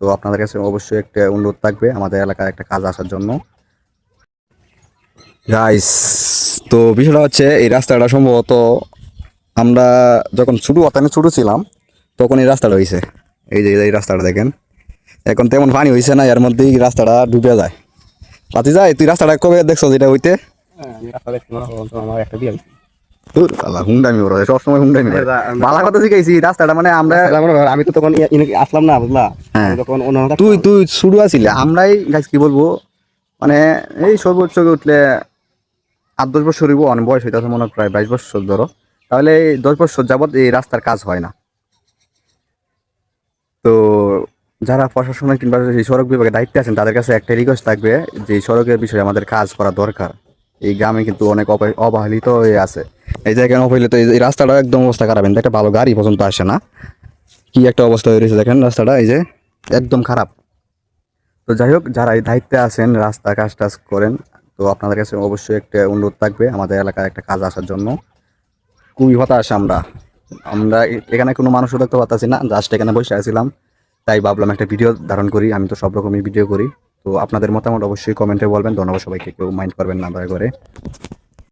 তো আপনাদের কাছে অবশ্যই একটা অনুরোধ থাকবে আমাদের এলাকায় একটা কাজ আসার জন্য। গাইস, তো বিষয়টা হচ্ছে এই রাস্তাটা সম্ভবত আমরা যখন ছোটো ছিলাম তখন এই রাস্তাটা হয়েছে। এই যে এই রাস্তাটা দেখেন, এখন তেমন পানি হয়েছে না, এর মধ্যেই রাস্তাটা ডুবে যায়। পাতি যায়, তুই রাস্তাটা কবে দেখছো যেটা হইতে? ধুর, আল্লাহ, হুন্ডামি ওরা সবসময় হুন্ডামি করে। বালা কথা শিখাইছি রাস্তাটা, মানে আমরা আমি তো তখন আসলাম না, বুঝলা? হ্যাঁ, তখন তুই শুরু আছিলি, আমরাই গাছ কি বলবো, মানে এই সর্বোচ্চ উঠলে 8-10 বছর হইব, অনেক বয়স হইতে মনে হয় প্রায় 22 বছর ধরো। তাহলে এই 10 বছর যাবত এই রাস্তার কাজ হয় না। তো যারা প্রশাসনের কিংবা এই সড়ক বিভাগে দায়িত্বে আছেন তাদের কাছে একটা রিকোয়েস্ট থাকবে যে এই সড়কের বিষয়ে আমাদের কাজ করা দরকার। এই গ্রামে কিন্তু অনেক অবহেলিত হয়ে আছে। এই জায়গায় অবহেলিত, এই রাস্তাটা একদম অবস্থা খারাপ, কিন্তু একটা ভালো গাড়ি পর্যন্ত আসে না। কি একটা অবস্থা হয়ে রয়েছে দেখেন রাস্তাটা, এই যে একদম খারাপ। তো যাই হোক, যারা এই দায়িত্বে আছেন, রাস্তা কাজ টাজ করেন, তো আপনাদের কাছে অবশ্যই একটা অনুরোধ থাকবে আমাদের এলাকায় একটা কাজ আসার জন্য। খুবই হতাশ আমরা। আমরা এখানে কোনো মানুষও দেখতে পাচ্ছি না, জাস্ট এখানে বসে আছিলাম, তাই ভাবলাম একটা ভিডিও ধারণ করি। আমি তো সব রকমই ভিডিও করি। তো আপনাদের মতামত অবশ্যই কমেন্টে বলবেন। ধন্যবাদ সবাইকে, কেউ মাইন্ড করবেন না দয়া করে।